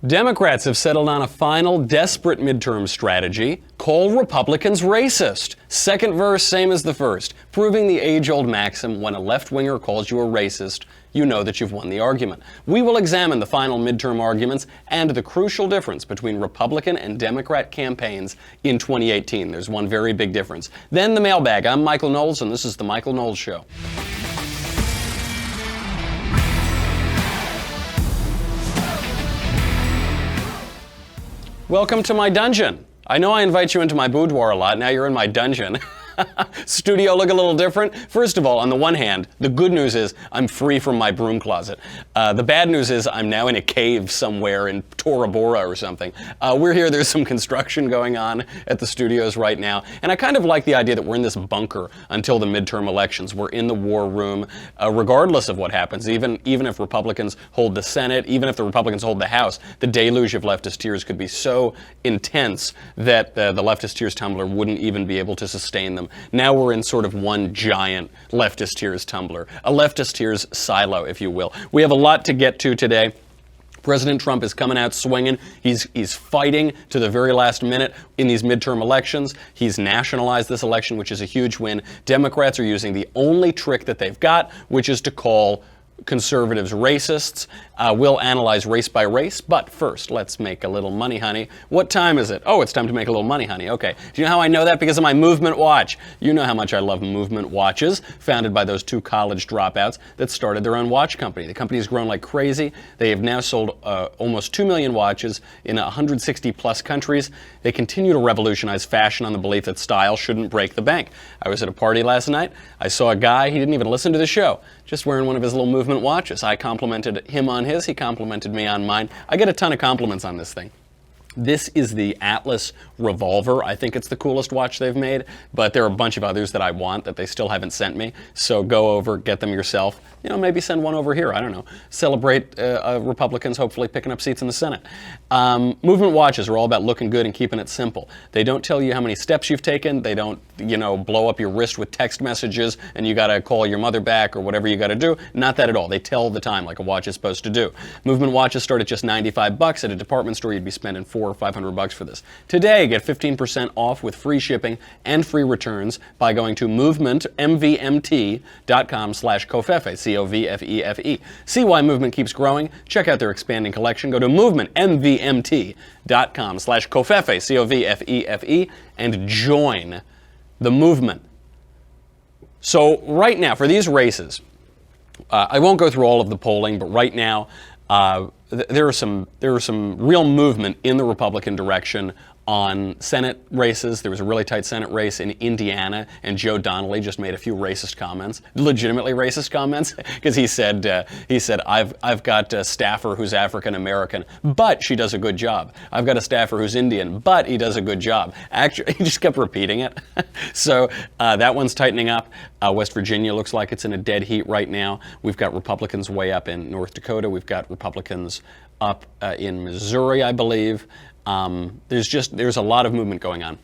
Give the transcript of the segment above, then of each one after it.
Democrats have settled on a final, desperate midterm strategy: call Republicans racist. Second verse, same as the first, proving the age-old maxim: when a left-winger calls you a racist, you know that you've won the argument. We will examine the final midterm arguments and the crucial difference between Republican and Democrat campaigns in 2018. There's one very big difference. Then the mailbag. I'm Michael Knowles, and this is The Michael Knowles Show. Welcome to my dungeon. I know I invite you into my boudoir a lot. Now you're in my dungeon. Studio look a little different. First of all, on the one hand, the good news is I'm free from my broom closet. The bad news is I'm now in a cave somewhere in Tora Bora or something. We're here. There's some construction going on at the studios right now. And I kind of like the idea that we're in this bunker until the midterm elections. We're in the war room, regardless of what happens. Even if Republicans hold the Senate, even if the Republicans hold the House, the deluge of leftist tears could be so intense that the leftist tears tumbler wouldn't even be able to sustain them. Now we're in sort of one giant leftist tears tumbler, a leftist tears silo, if you will. We have a lot to get to today. President Trump is coming out swinging. He's fighting to the very last minute in these midterm elections. He's nationalized this election, which is a huge win. Democrats are using the only trick that they've got, which is to call conservatives racists. We'll analyze race by race, but first, let's make a little money, honey. What time is it? Oh, it's time to make a little money, honey. Okay. Do you know how I know that? Because of my movement watch. You know how much I love movement watches, founded by those two college dropouts that started their own watch company. The company has grown like crazy. They have now sold almost 2 million watches in 160 plus countries. They continue to revolutionize fashion on the belief that style shouldn't break the bank. I was at a party last night. I saw a guy, he didn't even listen to the show, just wearing one of his little movement watches. I complimented him on his, he complimented me on mine. I get a ton of compliments on this thing. This is the Atlas Revolver. I think it's the coolest watch they've made, but there are a bunch of others that I want that they still haven't sent me. So go over, get them yourself. You know, maybe send one over here. I don't know. Celebrate Republicans hopefully picking up seats in the Senate. Movement watches are all about looking good and keeping it simple. They don't tell you how many steps you've taken. They don't, blow up your wrist with text messages and you got to call your mother back or whatever you got to do. Not that at all. They tell the time like a watch is supposed to do. Movement watches start at just $95. At a department store, you'd be spending $400 or $500 for this. Today, get 15% off with free shipping and free returns by going to movementmvmt.com/covfefe, C-O-V-F-E-F-E. See why Movement keeps growing? Check out their expanding collection. Go to movementmvmt.com/covfefe, C-O-V-F-E-F-E, and join the movement. So right now, for these races, I won't go through all of the polling, but right now, there is some real movement in the Republican direction on Senate races. There was a really tight Senate race in Indiana, and Joe Donnelly just made a few racist comments, legitimately racist comments, because he said I've got a staffer who's African American, but she does a good job. I've got a staffer who's Indian, but he does a good job. Actually, he just kept repeating it. So that one's tightening up. West Virginia looks like it's in a dead heat right now. We've got Republicans way up in North Dakota. We've got Republicans up in Missouri, I believe. There's a lot of movement going on.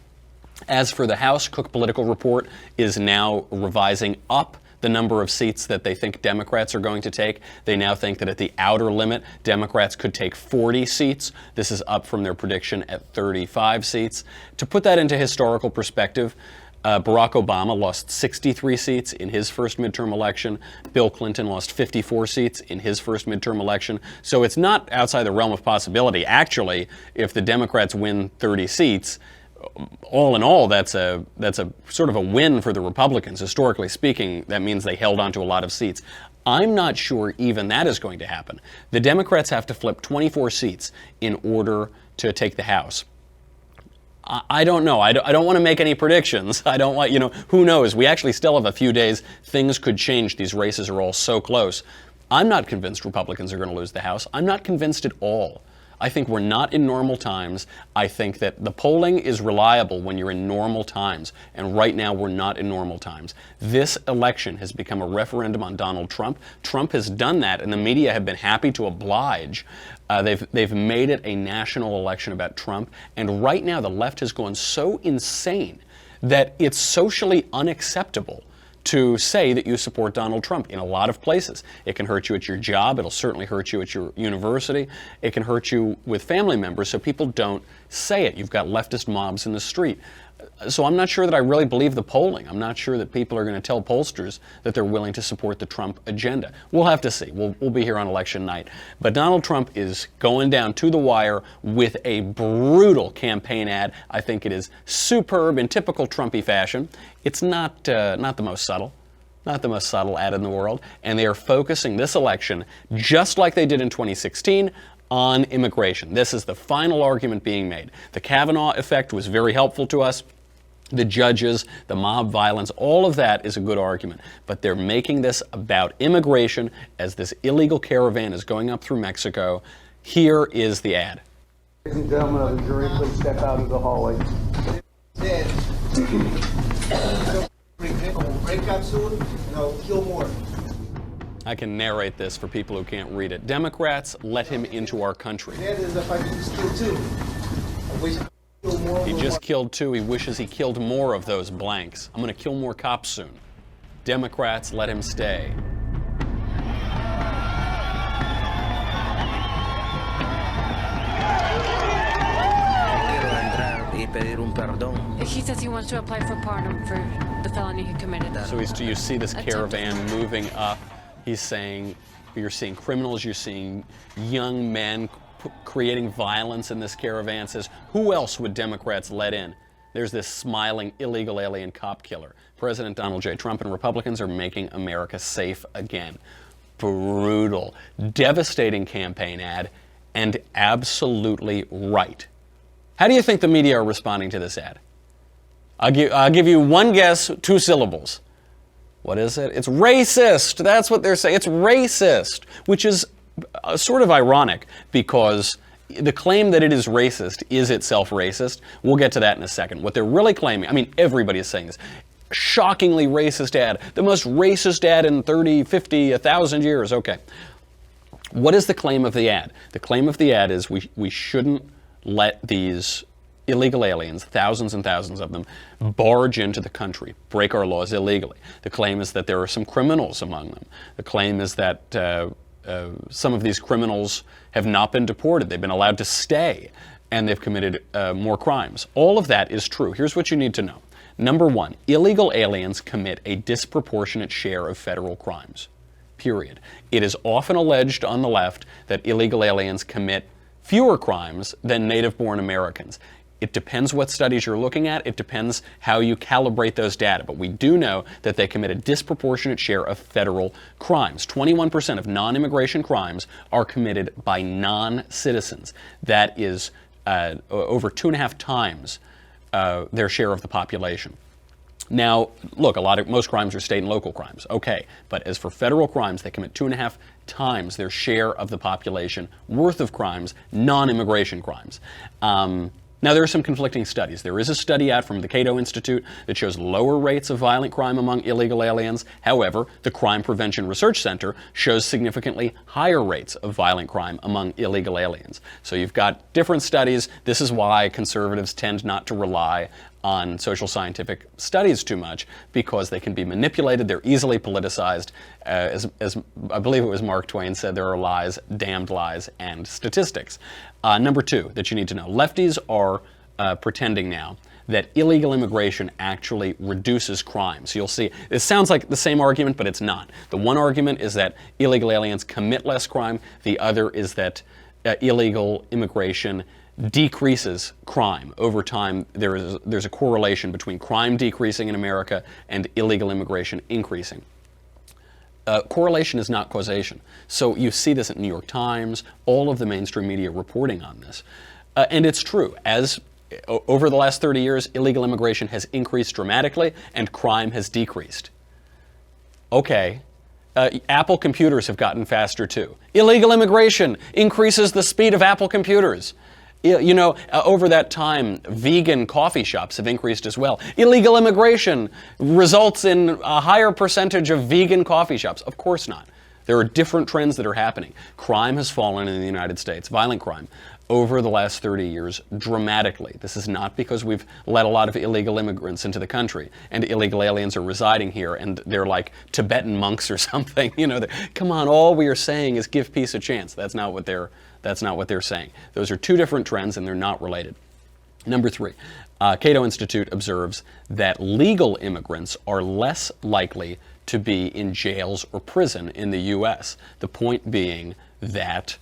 As for the House, Cook Political Report is now revising up the number of seats that they think Democrats are going to take. They now think that at the outer limit, Democrats could take 40 seats. This is up from their prediction at 35 seats. To put that into historical perspective, Barack Obama lost 63 seats in his first midterm election. Bill Clinton lost 54 seats in his first midterm election. So it's not outside the realm of possibility. Actually, if the Democrats win 30 seats, all in all, that's a sort of a win for the Republicans. Historically speaking, that means they held on to a lot of seats. I'm not sure even that is going to happen. The Democrats have to flip 24 seats in order to take the House. I don't know. I don't want to make any predictions. I don't want, who knows? We actually still have a few days. Things could change. These races are all so close. I'm not convinced Republicans are going to lose the House. I'm not convinced at all. I think we're not in normal times. I think that the polling is reliable when you're in normal times. And right now, we're not in normal times. This election has become a referendum on Donald Trump. Trump has done that, and the media have been happy to oblige. They've made it a national election about Trump. And right now, the left has gone so insane that it's socially unacceptable to say that you support Donald Trump in a lot of places. It can hurt you at your job. It'll certainly hurt you at your university. It can hurt you with family members, so people don't say it. You've got leftist mobs in the street. So I'm not sure that I really believe the polling. I'm not sure that people are going to tell pollsters that they're willing to support the Trump agenda. We'll have to see. We'll be here on election night. But Donald Trump is going down to the wire with a brutal campaign ad. I think it is superb in typical Trumpy fashion. It's not the most subtle. Not the most subtle ad in the world. And they are focusing this election, just like they did in 2016, on immigration. This is the final argument being made. The Kavanaugh effect was very helpful to us. The judges, the mob violence, all of that is a good argument. But they're making this about immigration as this illegal caravan is going up through Mexico. Here is the ad. Ladies and gentlemen of the jury, please step out of the hallway. Break out soon, kill more. I can narrate this for people who can't read it. Democrats let him into our country. He just killed two. He wishes he killed more of those blanks. I'm going to kill more cops soon. Democrats let him stay. He says he wants to apply for pardon for the felony he committed. So you see this caravan moving up. He's saying, you're seeing criminals, you're seeing young men creating violence in this caravan. Says, who else would Democrats let in? There's this smiling illegal alien cop killer. President Donald J. Trump and Republicans are making America safe again. Brutal, devastating campaign ad, and absolutely right. How do you think the media are responding to this ad? I'll give you one guess, 2 syllables. What is it? It's racist. That's what they're saying. It's racist, which is sort of ironic because the claim that it is racist is itself racist. We'll get to that in a second. What they're really claiming, I mean, everybody is saying this. Shockingly racist ad. The most racist ad in 30, 50, 1,000 years. Okay. What is the claim of the ad? The claim of the ad is we shouldn't let these illegal aliens, thousands and thousands of them, barge into the country, break our laws illegally. The claim is that there are some criminals among them. The claim is that some of these criminals have not been deported. They've been allowed to stay, and they've committed more crimes. All of that is true. Here's what you need to know. Number one, illegal aliens commit a disproportionate share of federal crimes, period. It is often alleged on the left that illegal aliens commit fewer crimes than native-born Americans. It depends what studies you're looking at. It depends how you calibrate those data. But we do know that they commit a disproportionate share of federal crimes. 21% of non-immigration crimes are committed by non-citizens. That is over 2.5 times their share of the population. Now, look, most crimes are state and local crimes. Okay, but as for federal crimes, they commit 2.5 times their share of the population worth of crimes, non-immigration crimes. Now, there are some conflicting studies. There is a study out from the Cato Institute that shows lower rates of violent crime among illegal aliens. However, the Crime Prevention Research Center shows significantly higher rates of violent crime among illegal aliens. So you've got different studies. This is why conservatives tend not to rely on social scientific studies too much, because they can be manipulated. They're easily politicized. As I believe it was Mark Twain said, there are lies, damned lies, and statistics. Number two that you need to know, lefties are pretending now that illegal immigration actually reduces crime. So you'll see, it sounds like the same argument, but it's not. The one argument is that illegal aliens commit less crime. The other is that illegal immigration decreases crime. Over time, there's a correlation between crime decreasing in America and illegal immigration increasing. Correlation is not causation. So you see this at New York Times, all of the mainstream media reporting on this. And it's true. Over the last 30 years, illegal immigration has increased dramatically and crime has decreased. Okay. Apple computers have gotten faster too. Illegal immigration increases the speed of Apple computers. You know, over that time, vegan coffee shops have increased as well. Illegal immigration results in a higher percentage of vegan coffee shops. Of course not. There are different trends that are happening. Crime has fallen in the United States, violent crime. over the last 30 years dramatically. This is not because we've let a lot of illegal immigrants into the country and illegal aliens are residing here and they're like Tibetan monks or something. You know, come on, all we are saying is give peace a chance. That's not what they're saying. Those are two different trends and they're not related. Number three, Cato Institute observes that legal immigrants are less likely to be in jails or prison in the U.S. The point being that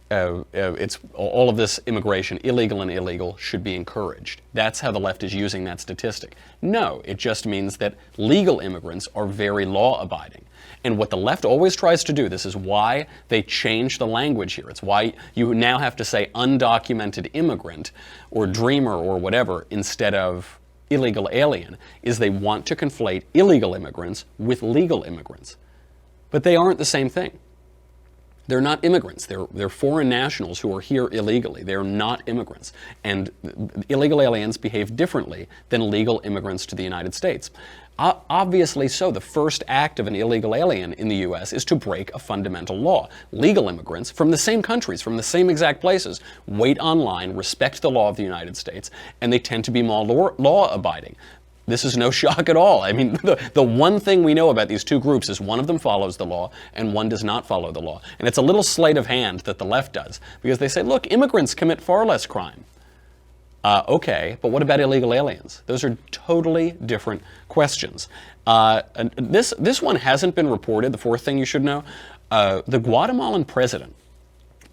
it's all of this immigration, illegal and illegal, should be encouraged. That's how the left is using that statistic. No, it just means that legal immigrants are very law-abiding. And what the left always tries to do, this is why they change the language here. It's why you now have to say undocumented immigrant or dreamer or whatever instead of illegal alien, is they want to conflate illegal immigrants with legal immigrants. But they aren't the same thing. They're not immigrants. They're foreign nationals who are here illegally. They're not immigrants. And illegal aliens behave differently than legal immigrants to the United States. Obviously so. The first act of an illegal alien in the U.S. is to break a fundamental law. Legal immigrants from the same countries, from the same exact places, wait online, respect the law of the United States, and they tend to be more law-abiding. This is no shock at all. I mean, the one thing we know about these two groups is one of them follows the law and one does not follow the law. And it's a little sleight of hand that the left does, because they say, look, immigrants commit far less crime. Okay, but what about illegal aliens? Those are totally different questions. This one hasn't been reported, the fourth thing you should know. The Guatemalan president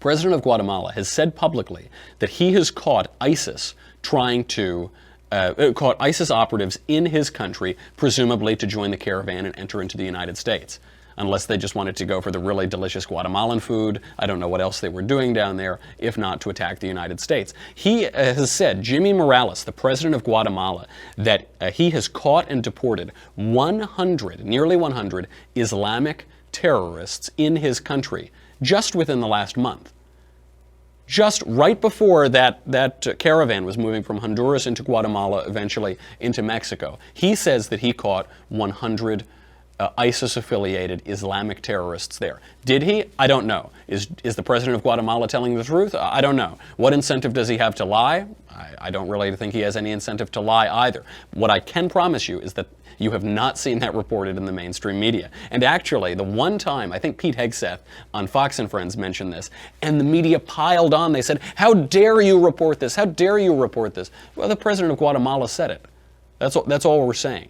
of Guatemala, has said publicly that he has caught ISIS caught ISIS operatives in his country, presumably to join the caravan and enter into the United States. Unless they just wanted to go for the really delicious Guatemalan food. I don't know what else they were doing down there, if not to attack the United States. He has said, Jimmy Morales, the president of Guatemala, that he has caught and deported nearly 100 Islamic terrorists in his country just within the last month. Just right before that caravan was moving from Honduras into Guatemala, eventually into Mexico, he says that he caught 100 ISIS-affiliated Islamic terrorists there. Did he? I don't know. Is the president of Guatemala telling the truth? I don't know. What incentive does he have to lie? I don't really think he has any incentive to lie either. What I can promise you is that you have not seen that reported in the mainstream media. And actually, the one time, I think Pete Hegseth on Fox and Friends mentioned this, and the media piled on. They said, how dare you report this? How dare you report this? Well, the president of Guatemala said it. That's all we're saying.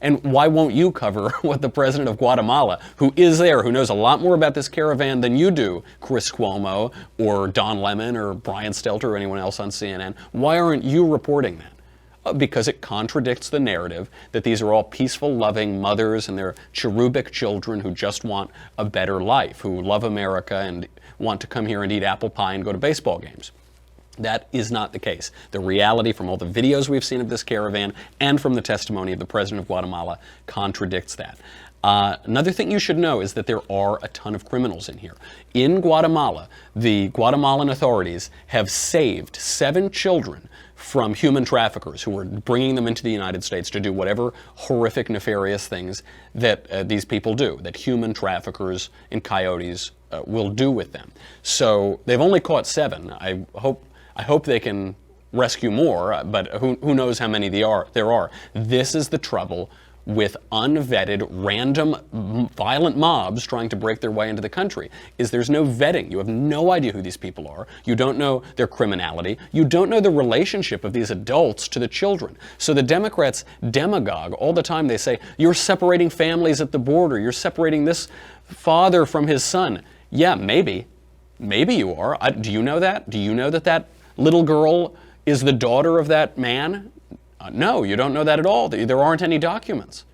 And why won't you cover what the president of Guatemala, who is there, who knows a lot more about this caravan than you do, Chris Cuomo or Don Lemon or Brian Stelter or anyone else on CNN, why aren't you reporting that? Because it contradicts the narrative that these are all peaceful, loving mothers and their cherubic children who just want a better life, who love America and want to come here and eat apple pie and go to baseball games. That is not the case. The reality from all the videos we've seen of this caravan and from the testimony of the president of Guatemala contradicts that. Another thing you should know is that there are a ton of criminals in here. In Guatemala, the Guatemalan authorities have saved 7 children from human traffickers who were bringing them into the United States to do whatever horrific, nefarious things that these people do, that human traffickers and coyotes will do with them. So they've only caught 7. I hope they can rescue more, but who knows how many there are. This is the trouble with unvetted, random, violent mobs trying to break their way into the country, is there's no vetting. You have no idea who these people are. You don't know their criminality. You don't know the relationship of these adults to the children. So the Democrats demagogue all the time. They say, you're separating families at the border. You're separating this father from his son. Yeah, maybe. Maybe you are. Do you know that? Do you know that that little girl is the daughter of that man? No, you don't know that at all. There aren't any documents.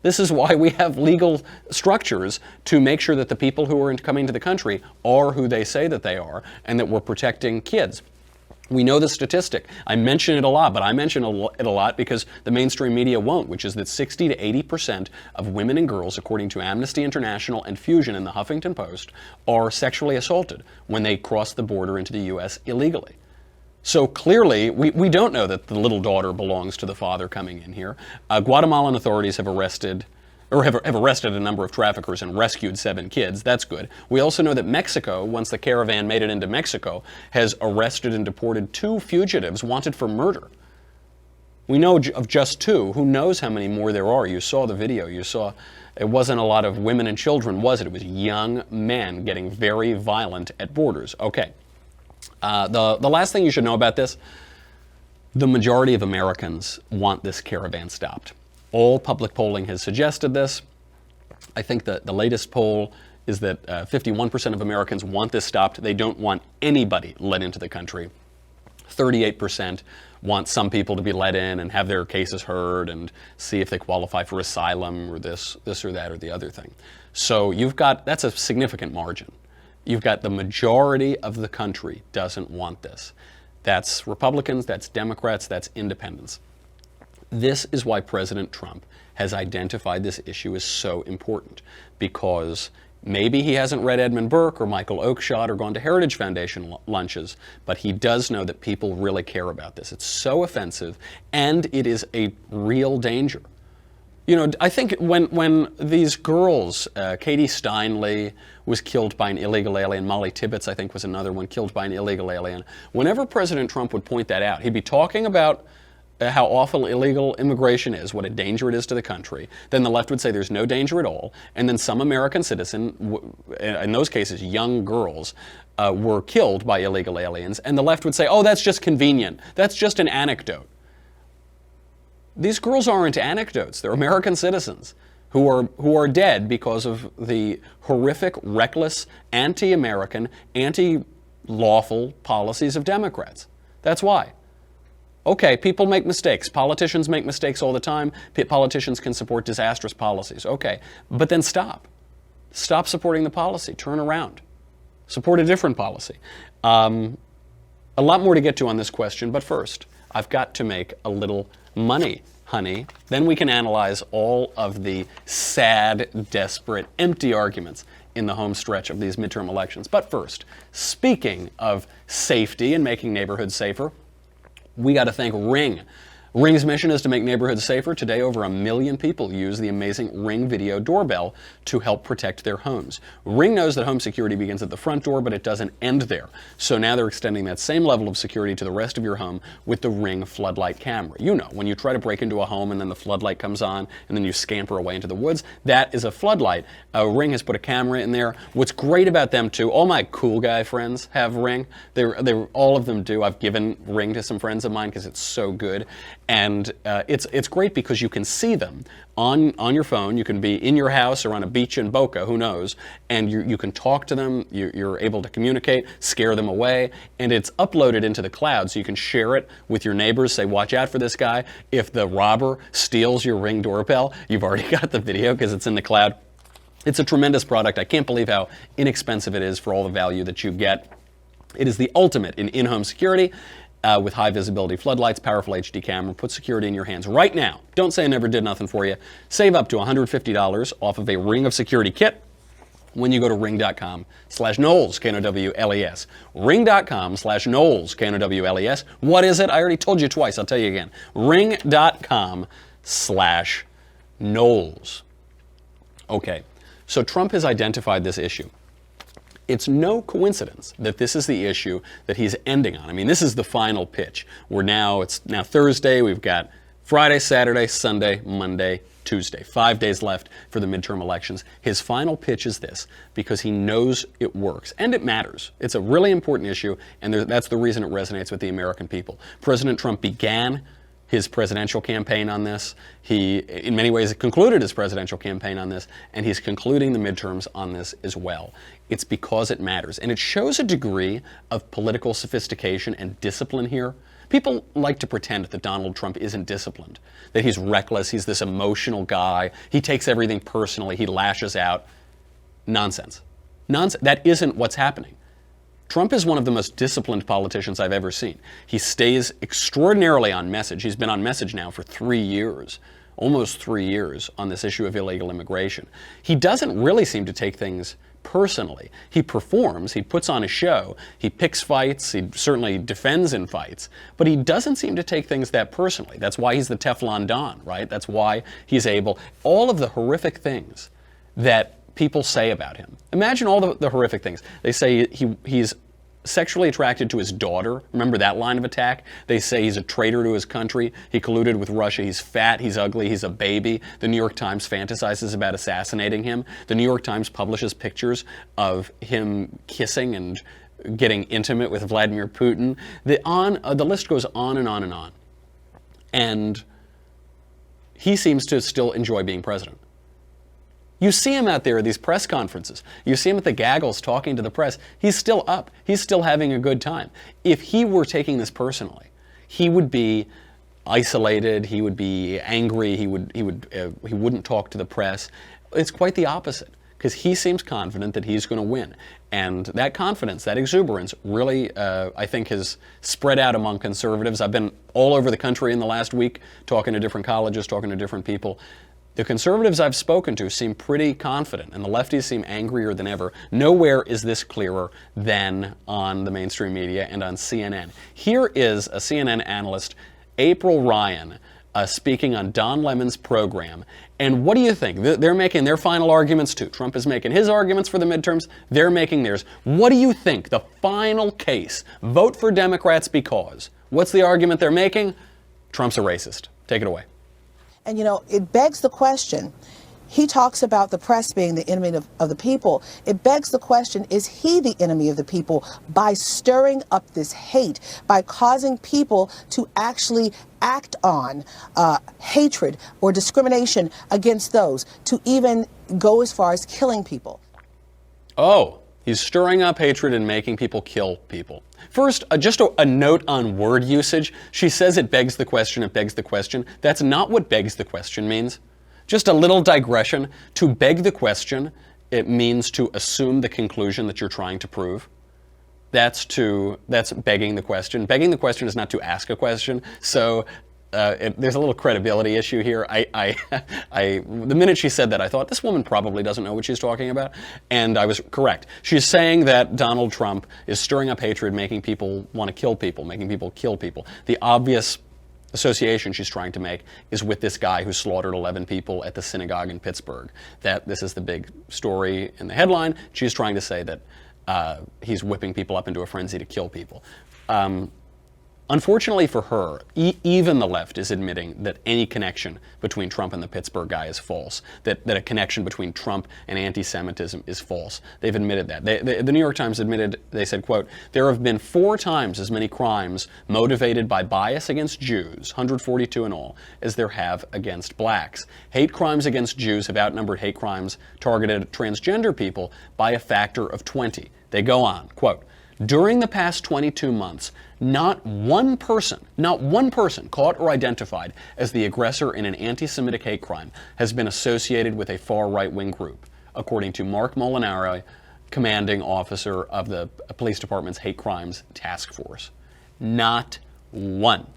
This is why we have legal structures to make sure that the people who are coming to the country are who they say that they are, and that we're protecting kids. We know the statistic. I mention it a lot, but I mention it a lot because the mainstream media won't, which is that 60 to 80% of women and girls, according to Amnesty International and Fusion in the Huffington Post, are sexually assaulted when they cross the border into the U.S. illegally. So clearly, we don't know that the little daughter belongs to the father coming in here. Guatemalan authorities have arrested or have arrested a number of traffickers and rescued 7 kids. That's good. We also know that Mexico, once the caravan made it into Mexico, has arrested and deported 2 fugitives wanted for murder. We know of just 2. Who knows how many more there are? You saw the video. You saw it wasn't a lot of women and children, was it? It was young men getting very violent at borders. Okay. The last thing you should know about this, the majority of Americans want this caravan stopped. All public polling has suggested this. I think that the latest poll is that 51% of Americans want this stopped. They don't want anybody let into the country. 38% want some people to be let in and have their cases heard and see if they qualify for asylum or this or that or the other thing. So that's a significant margin. You've got the majority of the country doesn't want this. That's Republicans, that's Democrats, that's independents. This is why President Trump has identified this issue as so important, because maybe he hasn't read Edmund Burke or Michael Oakeshott or gone to Heritage Foundation lunches, but he does know that people really care about this. It's so offensive, and it is a real danger. You know, I think when these girls, Katie Steinle was killed by an illegal alien, Molly Tibbetts, I think, was another one, killed by an illegal alien. Whenever President Trump would point that out, he'd be talking about how awful illegal immigration is, what a danger it is to the country. Then the left would say there's no danger at all. And then some American citizen, in those cases young girls, were killed by illegal aliens. And the left would say, oh, that's just convenient. That's just an anecdote. These girls aren't anecdotes. They're American citizens who are dead because of the horrific, reckless, anti-American, anti-lawful policies of Democrats. That's why. Okay, people make mistakes. Politicians make mistakes all the time. Politicians can support disastrous policies. Okay, but then stop. Stop supporting the policy. Turn around. Support a different policy. A lot more to get to on this question, but first, I've got to make a little money, honey. Then we can analyze all of the sad, desperate, empty arguments in the home stretch of these midterm elections. But first, speaking of safety and making neighborhoods safer, we got to thank Ring. Ring's mission is to make neighborhoods safer. Today, over 1 million people use the amazing Ring video doorbell to help protect their homes. Ring knows that home security begins at the front door, but it doesn't end there. So now they're extending that same level of security to the rest of your home with the Ring floodlight camera. You know, when you try to break into a home and then the floodlight comes on and then you scamper away into the woods, that is a floodlight. Ring has put a camera in there. What's great about them too, all my cool guy friends have Ring. All of them do. I've given Ring to some friends of mine because it's so good. And it's great because you can see them on your phone. You can be in your house or on a beach in Boca, who knows, and you can talk to them. You're able to communicate, scare them away, and it's uploaded into the cloud so you can share it with your neighbors. Say, watch out for this guy. If the robber steals your Ring doorbell, you've already got the video because it's in the cloud. It's a tremendous product. I can't believe how inexpensive it is for all the value that you get. It is the ultimate in in-home security. With high visibility floodlights, powerful HD camera, put security in your hands right now. Don't say I never did nothing for you. Save up to $150 off of a Ring of Security kit when you go to ring.com/Knowles, Knowles. Ring.com/Knowles, Knowles. What is it? I already told you twice. I'll tell you again. Ring.com/Knowles. Okay, so Trump has identified this issue. It's no coincidence that this is the issue that he's ending on. I mean, this is the final pitch. It's now Thursday. We've got Friday, Saturday, Sunday, Monday, Tuesday. 5 days left for the midterm elections. His final pitch is this, because he knows it works and it matters. It's a really important issue, and that's the reason it resonates with the American people. President Trump began his presidential campaign on this. He, in many ways, concluded his presidential campaign on this, and he's concluding the midterms on this as well. It's because it matters, and it shows a degree of political sophistication and discipline here. People like to pretend that Donald Trump isn't disciplined, that he's reckless, he's this emotional guy, he takes everything personally, he lashes out. Nonsense. Nonsense. That isn't what's happening. Trump is one of the most disciplined politicians I've ever seen. He stays extraordinarily on message. He's been on message now for 3 years. almost 3 years on this issue of illegal immigration. He doesn't really seem to take things personally. He performs, he puts on a show, he picks fights, he certainly defends in fights, but he doesn't seem to take things that personally. That's why he's the Teflon Don, right? That's why he's able, all of the horrific things that people say about him. Imagine all the horrific things. They say he's sexually attracted to his daughter. Remember that line of attack? They say he's a traitor to his country. He colluded with Russia. He's fat. He's ugly. He's a baby. The New York Times fantasizes about assassinating him. The New York Times publishes pictures of him kissing and getting intimate with Vladimir Putin. The list goes on and on and on. And he seems to still enjoy being president. You see him out there at these press conferences. You see him at the gaggles talking to the press. He's still up. He's still having a good time. If he were taking this personally, he would be isolated. He would be angry. He wouldn't talk to the press. It's quite the opposite, because he seems confident that he's going to win. And that confidence, that exuberance, really, I think, has spread out among conservatives. I've been all over the country in the last week talking to different colleges, talking to different people. The conservatives I've spoken to seem pretty confident, and the lefties seem angrier than ever. Nowhere is this clearer than on the mainstream media and on CNN. Here is a CNN analyst, April Ryan, speaking on Don Lemon's program. And what do you think? They're making their final arguments too. Trump is making his arguments for the midterms. They're making theirs. What do you think? The final case. Vote for Democrats because. What's the argument they're making? Trump's a racist. Take it away. And, you know, it begs the question. He talks about the press being the enemy of the people. It begs the question, is he the enemy of the people by stirring up this hate, by causing people to actually act on hatred or discrimination against those, to even go as far as killing people? Oh, he's stirring up hatred and making people kill people. First, just a note on word usage. She says it begs the question, it begs the question. That's not what begs the question means. Just a little digression. To beg the question, it means to assume the conclusion that you're trying to prove. That's begging the question. Begging the question is not to ask a question. So there's a little credibility issue here. The minute she said that, I thought, this woman probably doesn't know what she's talking about. And I was correct. She's saying that Donald Trump is stirring up hatred, making people want to kill people, making people kill people. The obvious association she's trying to make is with this guy who slaughtered 11 people at the synagogue in Pittsburgh. That this is the big story in the headline. She's trying to say that he's whipping people up into a frenzy to kill people. Unfortunately for her, even the left is admitting that any connection between Trump and the Pittsburgh guy is false, that a connection between Trump and anti-Semitism is false. They've admitted that. The New York Times admitted, they said, quote, there have been 4 times as many crimes motivated by bias against Jews, 142 in all, as there have against blacks. Hate crimes against Jews have outnumbered hate crimes targeted at transgender people by a factor of 20. They go on, quote, during the past 22 months, not one person caught or identified as the aggressor in an anti-Semitic hate crime has been associated with a far right-wing group, according to Mark Molinaro, commanding officer of the police department's hate crimes task force. Not one.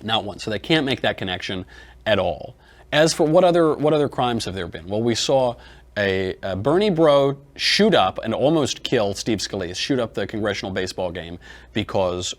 Not one. So they can't make that connection at all. As for what other crimes have there been? Well, we saw a Bernie bro shoot up and almost kill Steve Scalise, shoot up the congressional baseball game because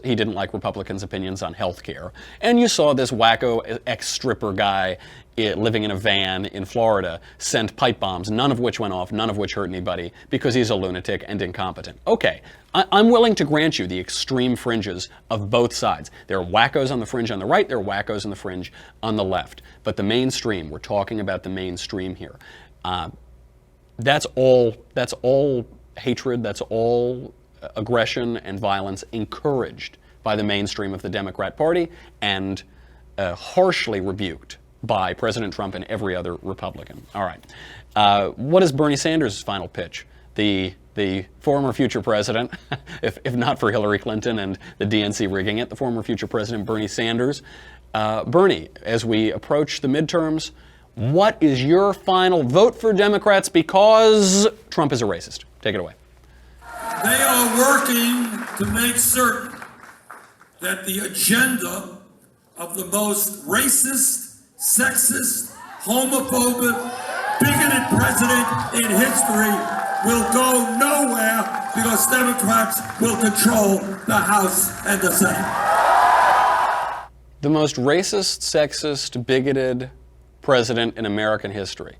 he didn't like Republicans' opinions on health care. And you saw this wacko ex-stripper guy living in a van in Florida send pipe bombs, none of which went off, none of which hurt anybody, because he's a lunatic and incompetent. Okay, I'm willing to grant you the extreme fringes of both sides. There are wackos on the fringe on the right, there are wackos on the fringe on the left. But the mainstream, we're talking about the mainstream here. That's all hatred, that's all aggression and violence encouraged by the mainstream of the Democrat Party and harshly rebuked by President Trump and every other Republican. All right. What is Bernie Sanders' final pitch? The former future president, if not for Hillary Clinton and the DNC rigging it, the former future president Bernie Sanders. Bernie, as we approach the midterms, what is your final vote for Democrats because Trump is a racist? Take it away. They are working to make certain that the agenda of the most racist sexist, homophobic, bigoted president in history will go nowhere because Democrats will control the House and the Senate. The most racist, sexist, bigoted president in American history.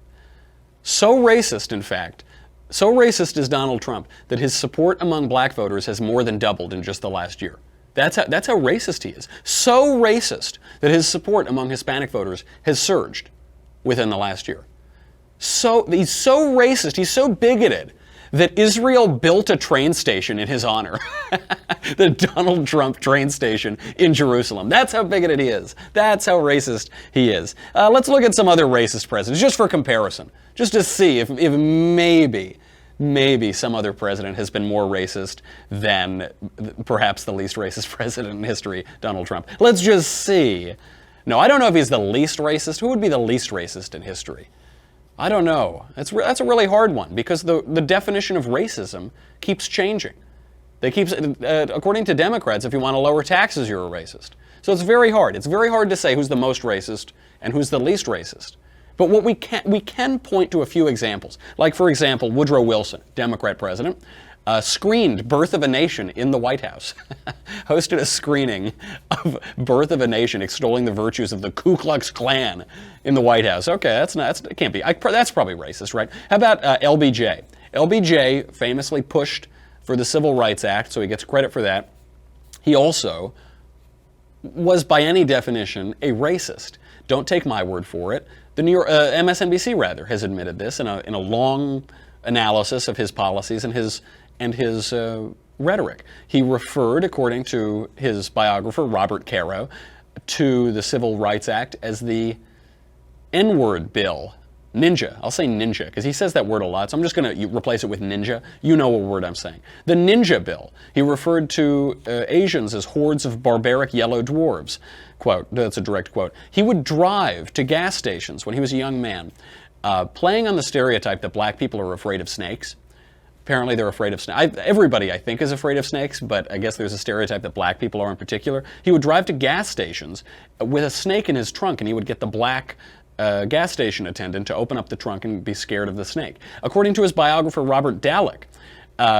So racist, in fact, so racist is Donald Trump that his support among black voters has more than doubled in just the last year. That's how racist he is. So racist that his support among Hispanic voters has surged within the last year. So he's so racist, he's so bigoted that Israel built a train station in his honor. The Donald Trump train station in Jerusalem. That's how bigoted he is. That's how racist he is. Let's look at some other racist presidents, just for comparison, just to see if maybe some other president has been more racist than perhaps the least racist president in history, Donald Trump. Let's just see. No, I don't know if he's the least racist. Who would be the least racist in history? I don't know. That's a really hard one because the definition of racism keeps changing. According to Democrats, if you want to lower taxes, you're a racist. So it's very hard. It's very hard to say who's the most racist and who's the least racist. But what we can point to a few examples. Like, for example, Woodrow Wilson, Democrat president, screened Birth of a Nation in the White House. Hosted a screening of Birth of a Nation extolling the virtues of the Ku Klux Klan in the White House. Okay, that's probably racist, right? How about LBJ? LBJ famously pushed for the Civil Rights Act, so he gets credit for that. He also was, by any definition, a racist. Don't take my word for it. The MSNBC rather has admitted this in a long analysis of his policies and his rhetoric. He referred, according to his biographer Robert Caro, to the Civil Rights Act as the N-word bill. Ninja. I'll say ninja because he says that word a lot, so I'm just going to replace it with ninja. You know what word I'm saying. The ninja bill. He referred to Asians as hordes of barbaric yellow dwarves. Quote, that's a direct quote. He would drive to gas stations when he was a young man, playing on the stereotype that black people are afraid of snakes. Apparently they're afraid of snakes. Everybody, I think, is afraid of snakes, but I guess there's a stereotype that black people are in particular. He would drive to gas stations with a snake in his trunk, and he would get the black gas station attendant to open up the trunk and be scared of the snake. According to his biographer Robert Dallek,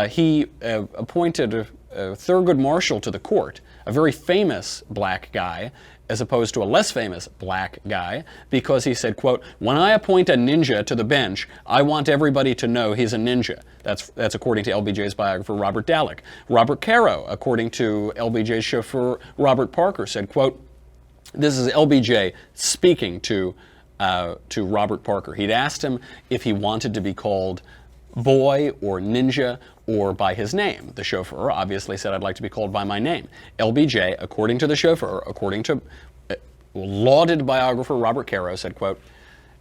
he appointed Thurgood Marshall to the court, a very famous black guy, as opposed to a less famous black guy, because he said, quote, "When I appoint a ninja to the bench, I want everybody to know he's a ninja." That's according to LBJ's biographer Robert Dallek. Robert Caro, according to LBJ's chauffeur Robert Parker, said, quote, this is LBJ speaking to Robert Parker. He'd asked him if he wanted to be called boy or ninja or by his name. The chauffeur obviously said, "I'd like to be called by my name." LBJ, according to the chauffeur, according to lauded biographer Robert Caro, said, quote,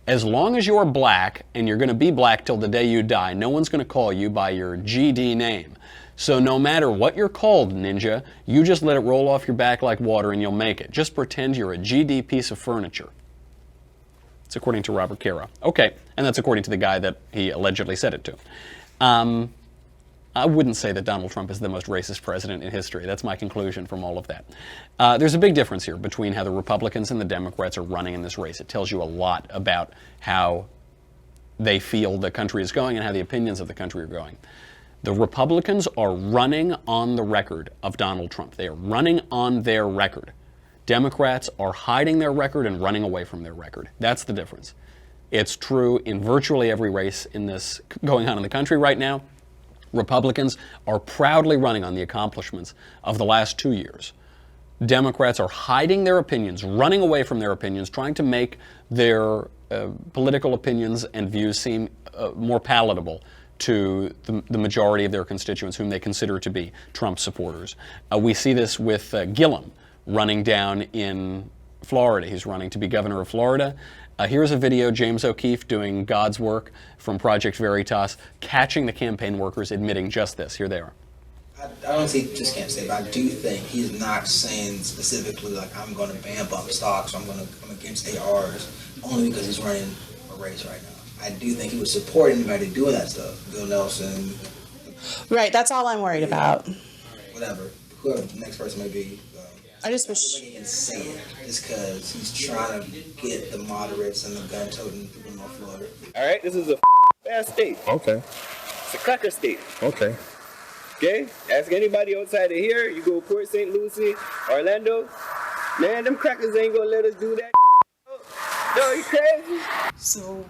"As long as you're black and you're going to be black till the day you die, no one's going to call you by your GD name. So no matter what you're called, ninja, you just let it roll off your back like water and you'll make it. Just pretend you're a GD piece of furniture." It's according to Robert Caro. Okay, and that's according to the guy that he allegedly said it to. I wouldn't say that Donald Trump is the most racist president in history. That's my conclusion from all of that. There's a big difference here between how the Republicans and the Democrats are running in this race. It tells you a lot about how they feel the country is going and how the opinions of the country are going. The Republicans are running on the record of Donald Trump. They are running on their record. Democrats are hiding their record and running away from their record. That's the difference. It's true in virtually every race in this going on in the country right now. Republicans are proudly running on the accomplishments of the last 2 years. Democrats are hiding their opinions, running away from their opinions, trying to make their political opinions and views seem more palatable to the majority of their constituents whom they consider to be Trump supporters. We see this with Gillum running down in Florida. He's running to be governor of Florida. Here's a video, James O'Keefe doing God's work from Project Veritas, catching the campaign workers admitting just this. Here they are. I don't say just can't say, but I do think he's not saying specifically like I'm going to ban bump stocks, or I'm against ARs, only because he's running a race right now. I do think he would support anybody doing that stuff. Bill Nelson. Right, that's all I'm worried about. Whatever, whoever the next person may be. I just wish. He can say it just because he's trying to get the moderates and the gun-toting people in North Florida. All right, this is a fast state. Okay. It's a cracker state. Okay. Okay? Ask anybody outside of here. You go Port St. Lucie, Orlando. Man, them crackers ain't gonna let us do that. No, you crazy? So,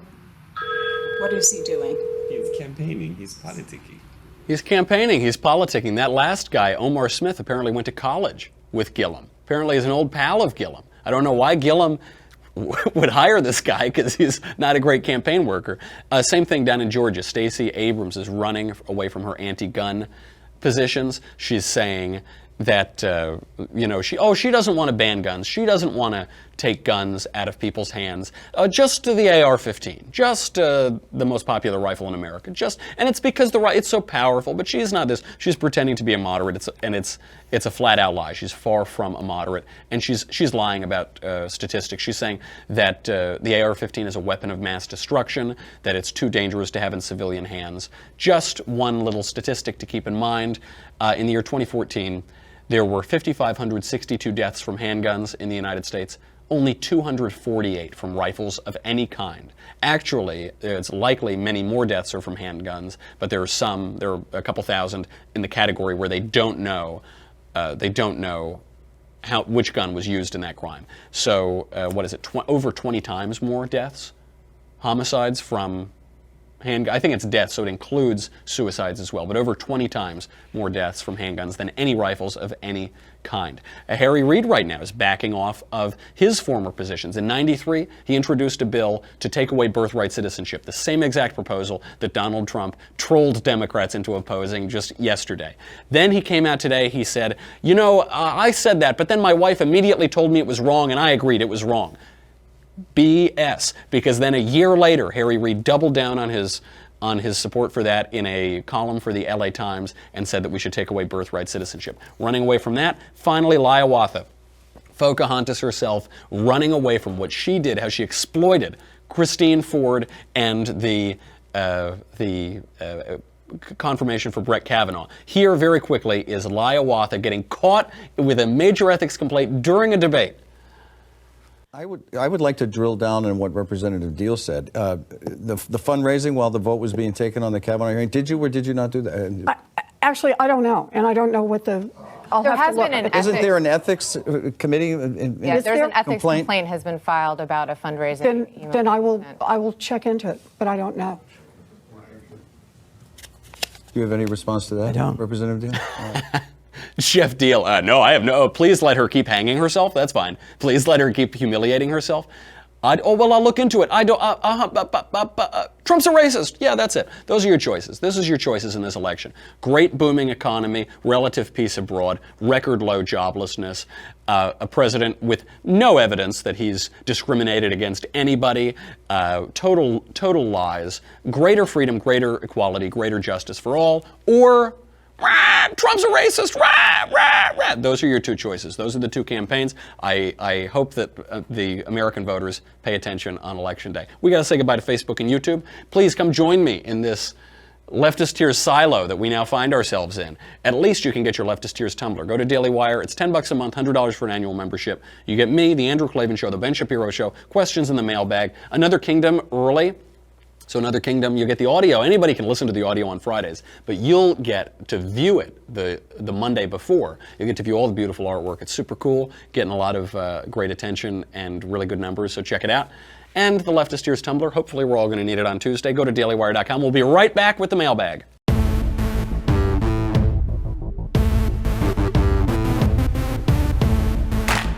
what is he doing? He's campaigning. He's politicking. He's campaigning. He's politicking. That last guy, Omar Smith, apparently went to college with Gillum. Apparently he's an old pal of Gillum. I don't know why Gillum would hire this guy, because he's not a great campaign worker. Same thing down in Georgia. Stacey Abrams is running away from her anti-gun positions. She's saying that she doesn't want to ban guns. She doesn't want to take guns out of people's hands. Just the AR-15, just the most popular rifle in America. And it's because it's so powerful. But she's not this. She's pretending to be a moderate. It's a flat out lie. She's far from a moderate, and she's lying about statistics. She's saying that the AR-15 is a weapon of mass destruction, that it's too dangerous to have in civilian hands. Just one little statistic to keep in mind: in the year 2014. There were 5,562 deaths from handguns in the United States, only 248 from rifles of any kind. Actually, it's likely many more deaths are from handguns, but there are a couple thousand in the category where they don't know which gun was used in that crime. So, what is it, over 20 times more deaths, homicides from I think it's deaths, so it includes suicides as well, but over 20 times more deaths from handguns than any rifles of any kind. Harry Reid right now is backing off of his former positions. In '93, he introduced a bill to take away birthright citizenship, the same exact proposal that Donald Trump trolled Democrats into opposing just yesterday. Then he came out today, he said, I said that, but then my wife immediately told me it was wrong, and I agreed it was wrong. BS, because then a year later, Harry Reid doubled down on his support for that in a column for the LA Times and said that we should take away birthright citizenship. Running away from that, finally, Hiawatha, Pocahontas herself, running away from what she did, how she exploited Christine Ford and the confirmation for Brett Kavanaugh. Here, very quickly, is Hiawatha getting caught with a major ethics complaint during a debate. I would like to drill down on what Representative Deal said. The fundraising while the vote was being taken on the Kavanaugh hearing, did you or did you not do that? Actually, I don't know, and I don't know what the. There has been an ethics. Isn't there an ethics committee? Yeah, there's an ethics complaint has been filed about a fundraising. Then I will check into it, but I don't know. Do you have any response to that? I don't. Representative Deal? Chef Deal, no, I have no. Please let her keep hanging herself. That's fine. Please let her keep humiliating herself. I'll look into it. I don't. Trump's a racist. Yeah, that's it. Those are your choices. This is your choices in this election. Great booming economy, relative peace abroad, record low joblessness, a president with no evidence that he's discriminated against anybody, total lies, greater freedom, greater equality, greater justice for all, or Trump's a racist. Those are your two choices. Those are the two campaigns. I hope that the American voters pay attention on Election Day. We got to say goodbye to Facebook and YouTube. Please come join me in this leftist tears silo that we now find ourselves in. At least you can get your leftist tears tumbler. Go to Daily Wire. It's $10 a month, $100 for an annual membership. You get me, the Andrew Klavan Show, the Ben Shapiro Show, questions in the mailbag, Another Kingdom early. So Another Kingdom, you get the audio. Anybody can listen to the audio on Fridays, but you'll get to view it the Monday before. You'll get to view all the beautiful artwork. It's super cool, getting a lot of great attention and really good numbers, so check it out. And the Leftist Tears Tumblr, hopefully we're all going to need it on Tuesday. Go to dailywire.com. We'll be right back with the mailbag.